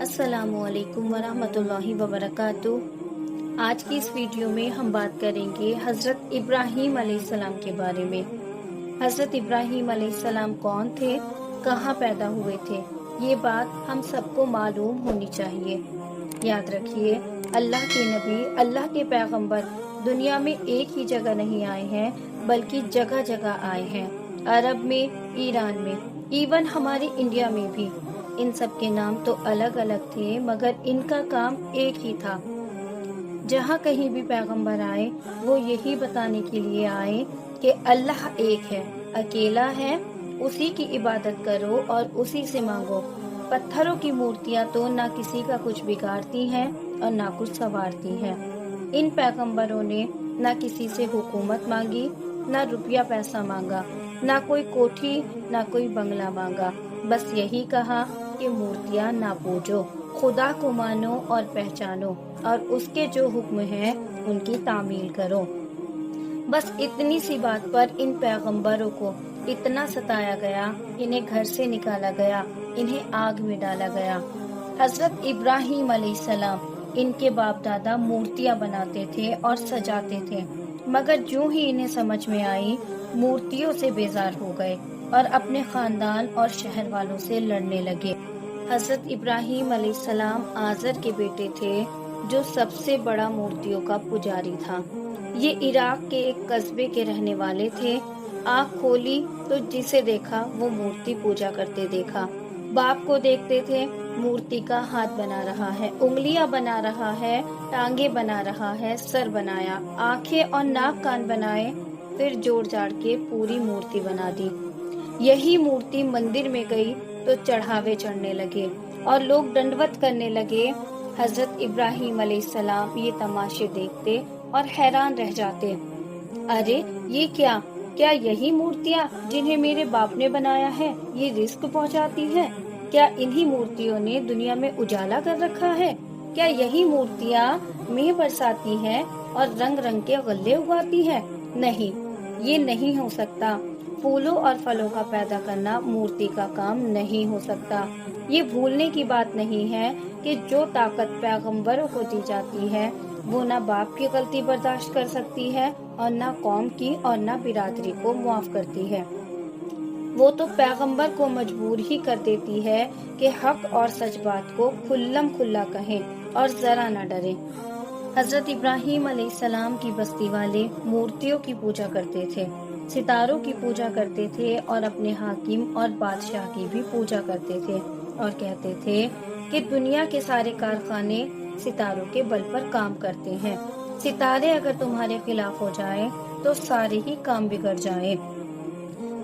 अस्सलामु अलैकुम वरहमतुल्लाहि वबरकातुह। आज की इस वीडियो में हम बात करेंगे हज़रत इब्राहीम अलैहिस्सलाम के बारे में। हज़रत इब्राहीम अलैहिस्सलाम कौन थे, कहाँ पैदा हुए थे, ये बात हम सबको मालूम होनी चाहिए। याद रखिए, अल्लाह के नबी, अल्लाह के पैगंबर दुनिया में एक ही जगह नहीं आए हैं, बल्कि जगह जगह आए हैं। अरब में, ईरान में, इवन हमारे इंडिया में भी। इन सब के नाम तो अलग अलग थे, मगर इनका काम एक ही था। जहाँ कहीं भी पैगंबर आए, वो यही बताने के लिए आए कि अल्लाह एक है, अकेला है, उसी की इबादत करो और उसी से मांगो। पत्थरों की मूर्तियाँ तो ना किसी का कुछ बिगाड़ती हैं और ना कुछ संवारती हैं। इन पैगंबरों ने ना किसी से हुकूमत मांगी, ना रुपया पैसा मांगा, ना कोई कोठी, ना कोई बंगला मांगा। बस यही कहा कि मूर्तियाँ ना पूजो, खुदा को मानो और पहचानो, और उसके जो हुक्म हैं उनकी तामील करो। बस इतनी सी बात पर इन पैगंबरों को इतना सताया गया, इन्हें घर से निकाला गया, इन्हें आग में डाला गया। हजरत इब्राहीम अलैहिस्सलाम, इनके बाप दादा मूर्तियाँ बनाते थे और सजाते थे, मगर जो ही इन्हें समझ में आई, मूर्तियों से बेजार हो गए और अपने खानदान और शहर वालों से लड़ने लगे। हजरत इब्राहीम अलैहिस्सलाम आज़र के बेटे थे, जो सबसे बड़ा मूर्तियों का पुजारी था। ये इराक के एक कस्बे के रहने वाले थे। आँख खोली तो जिसे देखा वो मूर्ति पूजा करते देखा। बाप को देखते थे, मूर्ति का हाथ बना रहा है, उंगलियां बना रहा है, टांगे बना रहा है, सर बनाया, आंखें और नाक कान बनाए, फिर जोड़ जाड़ के पूरी मूर्ति बना दी। यही मूर्ति मंदिर में गई तो चढ़ावे चढ़ने लगे और लोग दंडवत करने लगे। हजरत इब्राहीम अलैहिस्सलाम ये तमाशे देखते और हैरान रह जाते। अरे ये क्या यही मूर्तियाँ जिन्हें मेरे बाप ने बनाया है, ये रिस्क पहुँचाती है? क्या इन्हीं मूर्तियों ने दुनिया में उजाला कर रखा है? क्या यही मूर्तियाँ मेह बरसाती हैं और रंग रंग के गल्ले उगाती हैं? नहीं, ये नहीं हो सकता। फूलों और फलों का पैदा करना मूर्ति का काम नहीं हो सकता। ये भूलने की बात नहीं है कि जो ताकत पैगंबरों को दी जाती है, वो ना बाप की गलती बर्दाश्त कर सकती है और ना कौम की और ना बिरादरी को मुआफ करती है। वो तो पैगंबर को मजबूर ही कर देती है कि हक और सच बात को खुल्लम खुल्ला कहें और जरा न डरें। हजरत इब्राहीम अलैहिस्सलाम की बस्ती वाले मूर्तियों की पूजा करते थे, सितारों की पूजा करते थे और अपने हाकिम और बादशाह की भी पूजा करते थे, और कहते थे कि दुनिया के सारे कारखाने सितारों के बल पर काम करते हैं। सितारे अगर तुम्हारे खिलाफ हो जाए तो सारे ही काम बिगड़ जाए।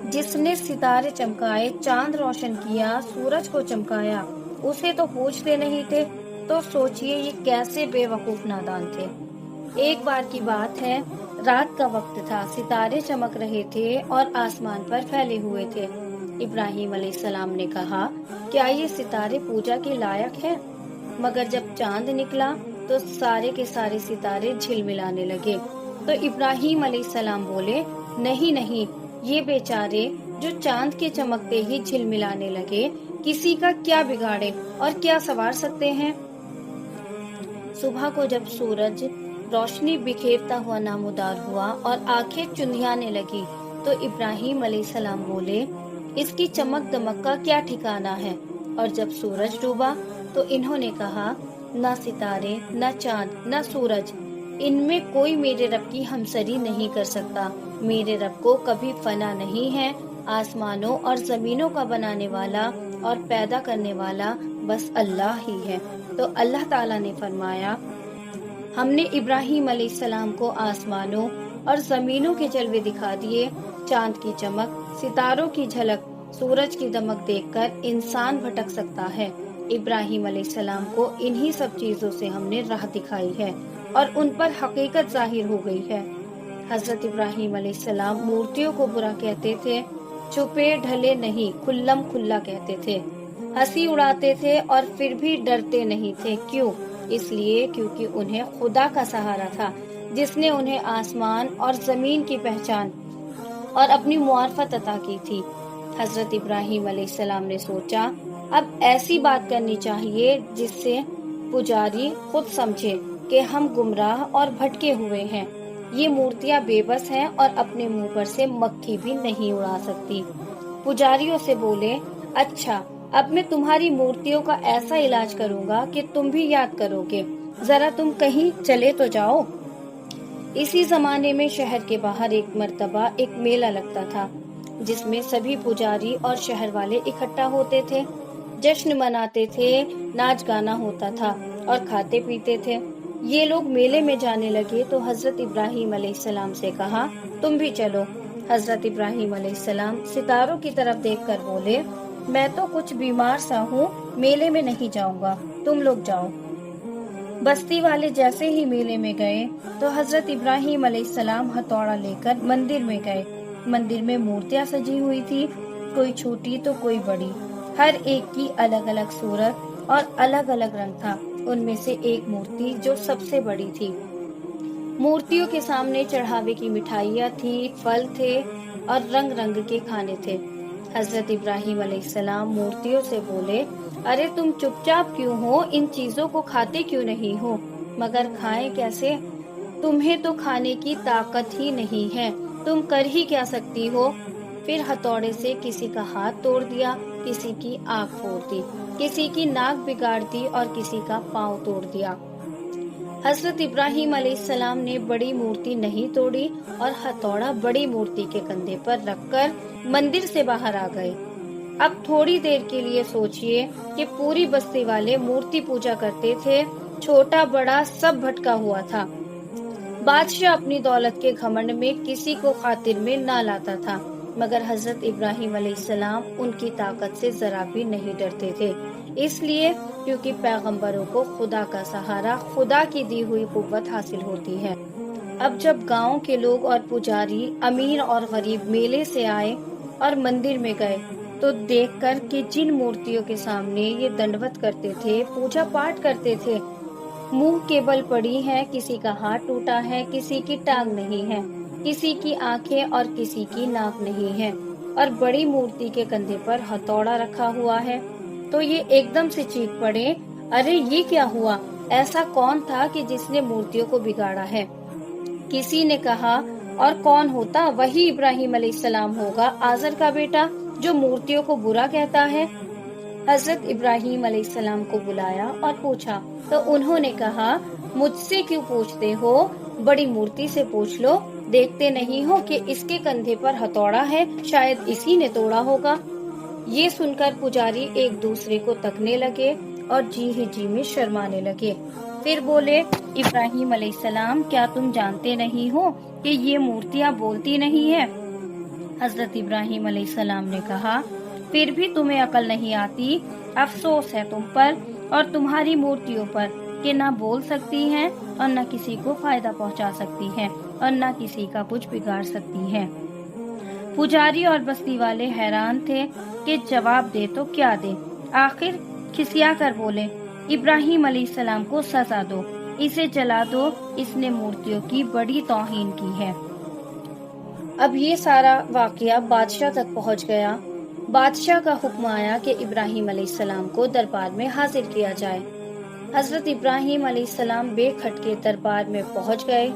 जिसने सितारे चमकाए, चांद रोशन किया, सूरज को चमकाया, उसे तो पूछते नहीं थे, तो सोचिए ये कैसे बेवकूफ नादान थे। एक बार की बात है, रात का वक्त था, सितारे चमक रहे थे और आसमान पर फैले हुए थे। इब्राहीम अलैहिस्सलाम ने कहा, क्या ये सितारे पूजा के लायक है? मगर जब चांद निकला तो सारे के सारे सितारे झिलमिलाने लगे। तो इब्राहीम अलैहिस्सलाम बोले, नहीं नहीं, ये बेचारे जो चांद के चमकते ही झिलमिलाने लगे, किसी का क्या बिगाड़े और क्या सवार सकते हैं। सुबह को जब सूरज रोशनी बिखेरता हुआ नामुदार हुआ और आंखें चुंधियाने लगी, तो इब्राहीम अलैहिस्सलाम बोले, इसकी चमक दमक का क्या ठिकाना है। और जब सूरज डूबा तो इन्होंने कहा, ना सितारे, ना चांद, ना सूरज, इनमें कोई मेरे रब की हमसरी नहीं कर सकता। मेरे रब को कभी फना नहीं है। आसमानों और जमीनों का बनाने वाला और पैदा करने वाला बस अल्लाह ही है। तो अल्लाह ताला ने फरमाया, हमने इब्राहीम अलैहिस्सलाम को आसमानों और जमीनों के जलवे दिखा दिए। चांद की चमक, सितारों की झलक, सूरज की दमक देखकर इंसान भटक सकता है। इब्राहीम अलैहिस्सलाम को इन्हीं सब चीजों से हमने राह दिखाई है और उन पर हकीकत जाहिर हो गई है। हजरत इब्राहीम अलैहिस्सलाम मूर्तियों को बुरा कहते थे, छुपे ढले नहीं, खुल्लम खुल्ला कहते थे, हंसी उड़ाते थे और फिर भी डरते नहीं थे। क्यों? इसलिए क्योंकि उन्हें खुदा का सहारा था, जिसने उन्हें आसमान और जमीन की पहचान और अपनी मुआरफत अता की थी। हजरत इब्राहीम अलैहिस्सलाम ने सोचा, अब ऐसी बात करनी चाहिए जिससे पुजारी खुद समझे कि हम गुमराह और भटके हुए हैं। ये मूर्तियां बेबस हैं और अपने मुंह पर से मक्खी भी नहीं उड़ा सकती। पुजारियों से बोले, अच्छा, अब मैं तुम्हारी मूर्तियों का ऐसा इलाज करूंगा कि तुम भी याद करोगे। जरा तुम कहीं चले तो जाओ। इसी जमाने में शहर के बाहर एक मर्तबा एक मेला लगता था, जिसमें सभी पुजारी और शहर वाले इकट्ठा होते थे, जश्न मनाते थे, नाच गाना होता था और खाते पीते थे। ये लोग मेले में जाने लगे तो हजरत इब्राहिम अलैहिस्सलाम से कहा, तुम भी चलो। हजरत इब्राहिम अलैहिस्सलाम सितारों की तरफ देखकर बोले, मैं तो कुछ बीमार सा हूँ, मेले में नहीं जाऊंगा, तुम लोग जाओ। बस्ती वाले जैसे ही मेले में गए तो हजरत इब्राहिम अलैहिस्सलाम हथौड़ा लेकर मंदिर में गए। मंदिर में मूर्तियां सजी हुई थी, कोई छोटी तो कोई बड़ी। हर एक की अलग अलग सूरत और अलग अलग रंग था। उनमें से एक मूर्ति जो सबसे बड़ी थी। मूर्तियों के सामने चढ़ावे की मिठाइयाँ थी, फल थे और रंग रंग के खाने थे। हजरत इब्राहिम अलैहिस्सलाम मूर्तियों से बोले, अरे तुम चुपचाप क्यों हो? इन चीजों को खाते क्यों नहीं हो? मगर खाएं कैसे? तुम्हें तो खाने की ताकत ही नहीं है, तुम कर ही क्या सकती हो? फिर हथौड़े से किसी का हाथ तोड़ दिया, किसी की आंख फोड़ दी, किसी की नाक बिगाड़ दी और किसी का पाँव तोड़ दिया। हजरत इब्राहिम अलैहिस्सलाम ने बड़ी मूर्ति नहीं तोड़ी और हथौड़ा बड़ी मूर्ति के कंधे पर रखकर मंदिर से बाहर आ गए। अब थोड़ी देर के लिए सोचिए कि पूरी बस्ती वाले मूर्ति पूजा करते थे, छोटा बड़ा सब भटका हुआ था। बादशाह अपनी दौलत के घमंड में किसी को खातिर में ना लाता था, मगर हजरत इब्राहिम अलैहिस्सलाम उनकी ताकत से जरा भी नहीं डरते थे। इसलिए क्योंकि पैगंबरों को खुदा का सहारा, खुदा की दी हुई कुव्वत हासिल होती है। अब जब गांव के लोग और पुजारी, अमीर और गरीब मेले से आए और मंदिर में गए तो देखकर कि जिन मूर्तियों के सामने ये दंडवत करते थे, पूजा पाठ करते थे, मुंह के बल पड़ी है, किसी का हाथ टूटा है, किसी की टांग नहीं है, किसी की आंखें और किसी की नाक नहीं है और बड़ी मूर्ति के कंधे पर हथौड़ा रखा हुआ है, तो ये एकदम से चीख पड़े, अरे ये क्या हुआ? ऐसा कौन था कि जिसने मूर्तियों को बिगाड़ा है? किसी ने कहा, और कौन होता? वही इब्राहिम अलैहिस्सलाम होगा, आजर का बेटा, जो मूर्तियों को बुरा कहता है। हजरत इब्राहिम अलैहिस्सलाम को बुलाया और पूछा तो उन्होंने कहा, मुझसे क्यों पूछते हो? बड़ी मूर्ति से पूछ लो, देखते नहीं हो कि इसके कंधे पर हथौड़ा है, शायद इसी ने तोड़ा होगा। ये सुनकर पुजारी एक दूसरे को तकने लगे और जी ही जी में शर्माने लगे। फिर बोले, इब्राहिम अलैहिस्सलाम, क्या तुम जानते नहीं हो कि ये मूर्तियाँ बोलती नहीं है? हजरत इब्राहिम अलैहिस्सलाम ने कहा, फिर भी तुम्हें अकल नहीं आती? अफसोस है तुम पर और तुम्हारी मूर्तियों पर कि ना बोल सकती हैं और न किसी को फायदा पहुंचा सकती हैं और न किसी का कुछ बिगाड़ सकती हैं। पुजारी और बस्ती वाले हैरान थे कि जवाब दे तो क्या दे। आखिर खिसिया कर बोले, इब्राहिम अलैहिस्सलाम को सजा दो, इसे जला दो, इसने मूर्तियों की बड़ी तौहीन की है। अब ये सारा वाकया बादशाह तक पहुंच गया। बादशाह का हुक्म आया कि इब्राहिम अलैहिस्सलाम को दरबार में हाजिर किया जाए। हजरत इब्राहिम अलैहिस्सलाम बेखटके दरबार में पहुंच गए।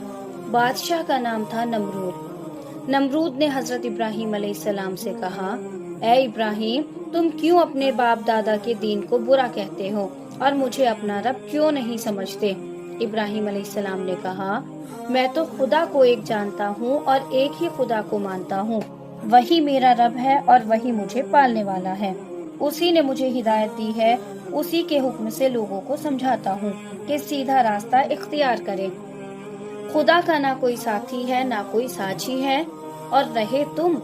बादशाह का नाम था नमरूद। नमरूद ने हजरत इब्राहिम अलैहिस्सलाम से कहा, ऐ इब्राहिम, तुम क्यों अपने बाप दादा के दीन को बुरा कहते हो और मुझे अपना रब क्यों नहीं समझते? इब्राहिम अलैहिस्सलाम ने कहा, मैं तो खुदा को एक जानता हूँ और एक ही खुदा को मानता हूँ। वही मेरा रब है और वही मुझे पालने वाला है। उसी ने मुझे हिदायत दी है, उसी के हुक्म से लोगों को समझाता हूँ कि सीधा रास्ता इख्तियार करें। खुदा का ना कोई साथी है, ना कोई साझी है। और रहे तुम,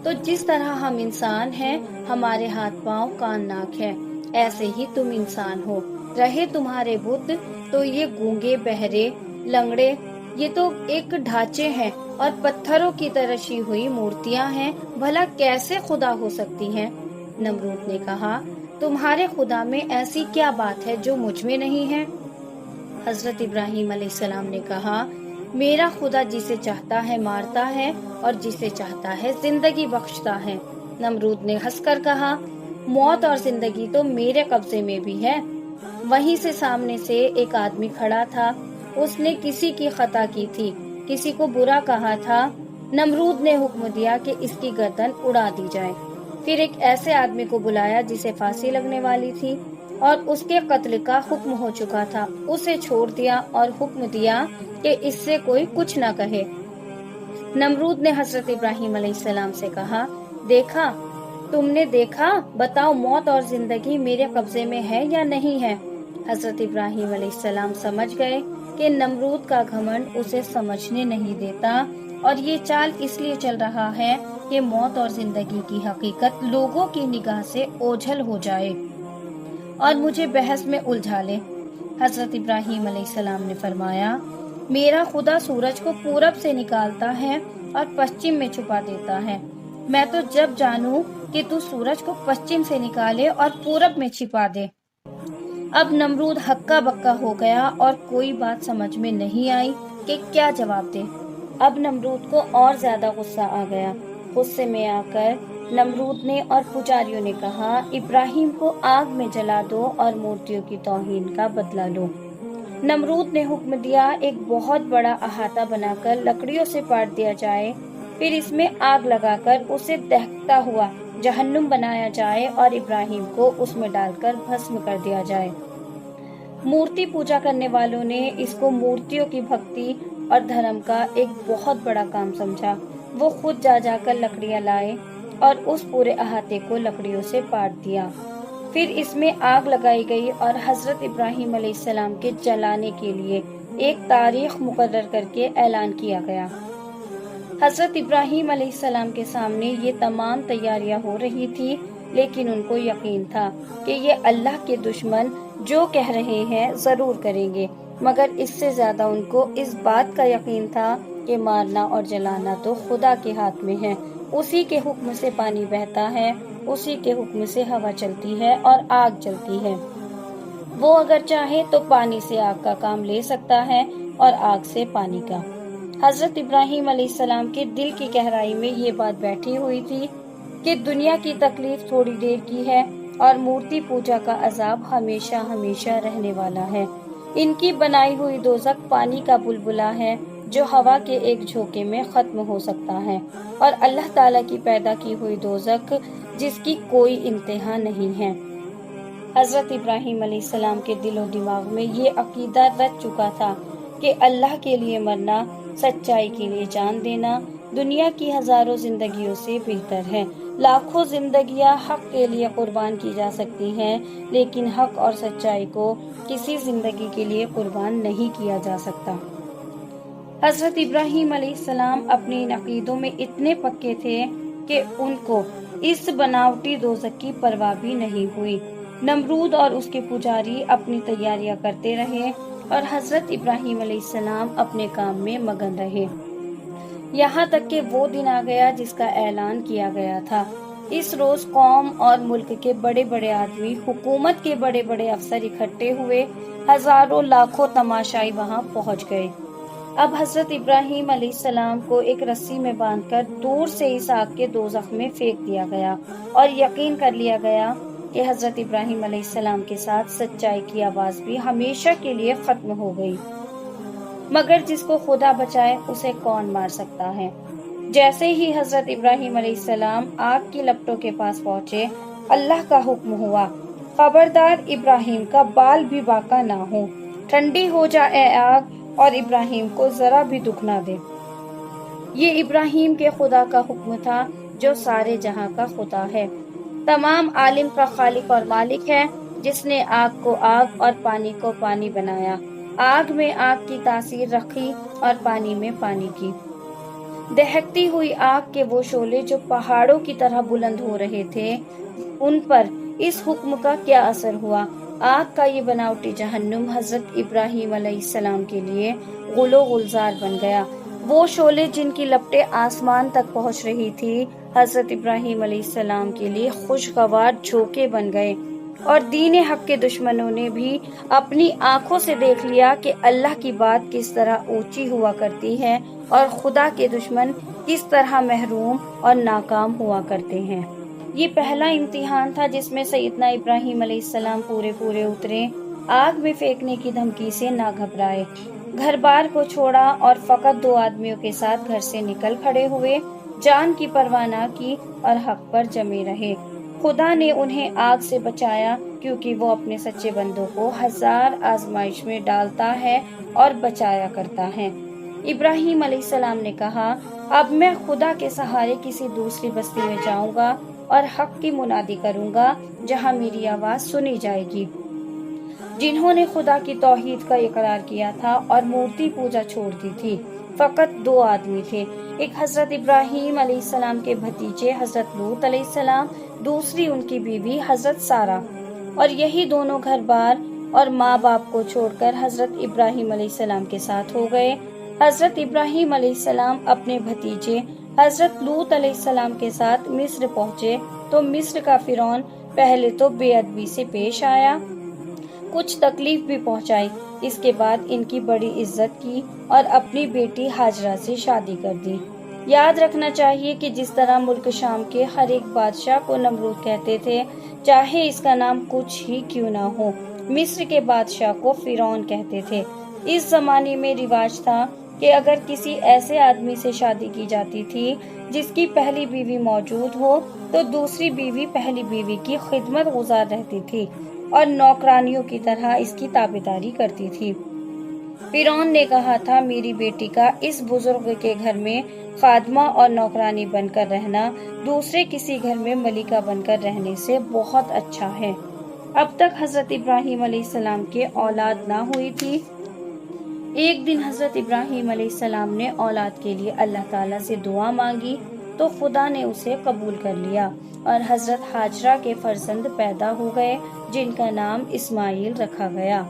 तो जिस तरह हम इंसान हैं, हमारे हाथ पांव कान नाक है, ऐसे ही तुम इंसान हो। रहे तुम्हारे बुत, तो ये गूंगे बहरे लंगड़े, ये तो एक ढांचे हैं और पत्थरों की तराशी हुई मूर्तियां हैं, भला कैसे खुदा हो सकती हैं? नमरूद ने कहा, तुम्हारे खुदा में ऐसी क्या बात है जो मुझ में नहीं है? हजरत इब्राहिम अलैहिस्सलाम ने कहा, मेरा खुदा जिसे चाहता है मारता है और जिसे चाहता है जिंदगी बख्शता है। नमरूद ने हंसकर कहा, मौत और जिंदगी तो मेरे कब्जे में भी है। वहीं से सामने से एक आदमी खड़ा था। उसने किसी की खता की थी, किसी को बुरा कहा था। नमरूद ने हुक्म दिया कि इसकी गर्दन उड़ा दी जाए। फिर एक ऐसे आदमी को बुलाया जिसे फांसी लगने वाली थी और उसके कत्ल का हुक्म हो चुका था। उसे छोड़ दिया और हुक्म दिया कि इससे कोई कुछ न कहे। नमरूद ने हजरत इब्राहिम अलैहिस्सलाम से कहा, देखा, तुमने देखा, बताओ मौत और जिंदगी मेरे कब्जे में है या नहीं है। हजरत इब्राहिम अलैहिस्सलाम समझ गए कि नमरूद का घमंड उसे समझने नहीं देता और ये चाल इसलिए चल रहा है कि मौत और जिंदगी की हकीकत लोगों की निगाह से ओझल हो जाए और मुझे बहस में उलझा ले। हजरत इब्राहिम अलैहिस्सलाम ने फरमाया, मेरा खुदा सूरज को पूरब से निकालता है और पश्चिम में छुपा देता है। मैं तो जब जानूं कि तू सूरज को पश्चिम से निकाले और पूरब में छिपा दे। अब नमरूद हक्का बक्का हो गया और कोई बात समझ में नहीं आई कि क्या जवाब दे। अब नमरूद को और ज्यादा गुस्सा आ गया। गुस्से में आकर नमरूद ने और पुजारियों ने कहा, इब्राहिम को आग में जला दो और मूर्तियों की तौहीन का बदला लो। नमरूद ने हुक्म दिया, एक बहुत बड़ा अहाता बनाकर लकड़ियों से पाट दिया जाए, फिर इसमें आग लगाकर उसे दहकता हुआ जहन्नुम बनाया जाए और इब्राहिम को उसमें डालकर भस्म कर दिया जाए। मूर्ति पूजा करने वालों ने इसको मूर्तियों की भक्ति और धर्म का एक बहुत बड़ा काम समझा। वो खुद जा जाकर लकड़ियां लाए और उस पूरे अहाते को लकड़ियों से पाट दिया। फिर इसमें आग लगाई गई और हजरत इब्राहिम अलैहिस्सलाम के जलाने के लिए एक तारीख मुकर्रर करके ऐलान किया गया। हजरत इब्राहिम अलैहिस्सलाम के सामने ये तमाम तैयारियां हो रही थी, लेकिन उनको यकीन था कि ये अल्लाह के दुश्मन जो कह रहे हैं जरूर करेंगे, मगर इससे ज्यादा उनको इस बात का यकीन था कि मारना और जलाना तो खुदा के हाथ में है। उसी के हुक्म से पानी बहता है, उसी के हुक्म से हवा चलती है और आग जलती है। वो अगर चाहे तो पानी से आग का काम ले सकता है और आग से पानी का। हजरत इब्राहिम अलैहिस्सलाम के दिल की गहराई में ये बात बैठी हुई थी कि दुनिया की तकलीफ थोड़ी देर की है और मूर्ति पूजा का अजाब हमेशा हमेशा रहने वाला है। इनकी बनाई हुई दोज़ख पानी का बुलबुला है जो हवा के एक झोंके में खत्म हो सकता है, और अल्लाह ताला की पैदा की हुई दोज़ख जिसकी कोई इंतहा नहीं है। हजरत इब्राहिम अलैहिस्सलाम के दिलो दिमाग में ये अकीदा रच चुका था कि अल्लाह के लिए मरना, सच्चाई के लिए जान देना दुनिया की हजारों जिंदगियों से बेहतर है। लाखों जिंदगियां हक के लिए कुर्बान की जा सकती हैं, लेकिन हक और सच्चाई को किसी जिंदगी के लिए कुर्बान नहीं किया जा सकता। हजरत इब्राहिम अलैहिस्सलाम अपने इन अकीदों में इतने पक्के थे कि उनको इस बनावटी दोज़ख की परवाह भी नहीं हुई। नमरूद और उसके पुजारी अपनी तैयारियां करते रहे और हजरत इब्राहिम अलैहिस्सलाम अपने काम में मगन रहे। यहाँ तक कि वो दिन आ गया जिसका ऐलान किया गया था। इस रोज कौम और मुल्क के बड़े बड़े आदमी, हुकूमत के बड़े बड़े अफसर इकट्ठे हुए। हजारों लाखों तमाशाई वहाँ पहुँच गए। अब हजरत इब्राहिम अलैहिस्सलाम को एक रस्सी में बांधकर दूर से इस आग के दोज़ख में फेंक दिया गया और यकीन कर लिया गया कि हजरत इब्राहिम अलैहिस्सलाम के साथ सच्चाई की आवाज भी हमेशा के लिए खत्म हो गई। मगर जिसको खुदा बचाए उसे कौन मार सकता है। जैसे ही हजरत इब्राहिम अलैहिस्सलाम आग की लपटों के पास पहुँचे, अल्लाह का हुक्म हुआ, खबरदार इब्राहिम का बाल भी बाका ना हो। ठंडी हो जाए आग और इब्राहिम को जरा भी दुख ना दे। ये इब्राहिम के खुदा का हुक्म था जो सारे जहां का खुदा है, तमाम आलिम का खालिक और मालिक है, जिसने आग को आग और पानी को पानी बनाया, आग में आग की तासीर रखी और पानी में पानी की। दहकती हुई आग के वो शोले जो पहाड़ों की तरह बुलंद हो रहे थे, उन पर इस हुक्म का क्या असर हुआ। आग का ये बनावटी जहन्नुम हजरत इब्राहिम अलैहिस्सलाम के लिए गुलो गुलजार बन गया। वो शोले जिनकी लपटें आसमान तक पहुंच रही थी, हजरत इब्राहिम अलैहिस्सलाम के लिए खुशगवार झोंके बन गए। और दीन हक के दुश्मनों ने भी अपनी आंखों से देख लिया कि अल्लाह की बात किस तरह ऊंची हुआ करती है और खुदा के दुश्मन किस तरह महरूम और नाकाम हुआ करते हैं। یہ پہلا امتحان تھا جس میں سیدنا ابراہیم علیہ السلام پورے اترے، آگ میں پھینکنے کی دھمکی سے نہ گھبرائے، گھر بار کو چھوڑا اور فقط 2 آدمیوں کے ساتھ گھر سے نکل کھڑے ہوئے، جان کی پرواہ نہ کی اور حق پر جمے رہے۔ خدا نے انہیں آگ سے بچایا کیونکہ وہ اپنے سچے بندوں کو 1000 آزمائش میں ڈالتا ہے اور بچایا کرتا ہے۔ ابراہیم علیہ السلام نے کہا، اب میں خدا کے سہارے کسی دوسری بستی میں جاؤں گا اور حق کی منادی کروں گا جہاں میری آواز سنی جائے گی۔ جنہوں نے خدا کی توحید کا اقرار کیا تھا اور مورتی پوجا چھوڑ دی تھی، فقط 2 آدمی تھے، ایک حضرت ابراہیم علیہ السلام کے بھتیجے حضرت لوط علیہ السلام، دوسری ان کی بیوی حضرت سارہ، اور یہی دونوں گھر بار اور ماں باپ کو چھوڑ کر حضرت ابراہیم علیہ السلام کے ساتھ ہو گئے۔ حضرت ابراہیم علیہ السلام اپنے بھتیجے حضرت لوط علیہ السلام کے ساتھ مصر پہنچے تو مصر کا فرعون پہلے تو بے ادبی سے پیش آیا، کچھ تکلیف بھی پہنچائی، اس کے بعد ان کی بڑی عزت کی اور اپنی بیٹی ہاجرہ سے شادی کر دی۔ یاد رکھنا چاہیے کہ جس طرح ملک شام کے ہر ایک بادشاہ کو نمرود کہتے تھے، چاہے اس کا نام کچھ ہی کیوں نہ ہو، مصر کے بادشاہ کو فرعون کہتے تھے۔ اس زمانے میں رواج تھا کہ اگر کسی ایسے آدمی سے شادی کی جاتی تھی جس کی پہلی بیوی موجود ہو تو دوسری بیوی پہلی بیوی کی خدمت گزار رہتی تھی اور نوکرانیوں کی طرح اس کی تابعداری کرتی تھی۔ فرعون نے کہا تھا، میری بیٹی کا اس بزرگ کے گھر میں خادمہ اور نوکرانی بن کر رہنا دوسرے کسی گھر میں ملکہ بن کر رہنے سے بہت اچھا ہے۔ اب تک حضرت ابراہیم علیہ السلام کے اولاد نہ ہوئی تھی۔ ایک دن حضرت ابراہیم علیہ السلام نے اولاد کے لیے اللہ تعالیٰ سے دعا مانگی تو خدا نے اسے قبول کر لیا اور حضرت ہاجرہ کے فرزند پیدا ہو گئے جن کا نام اسماعیل رکھا گیا۔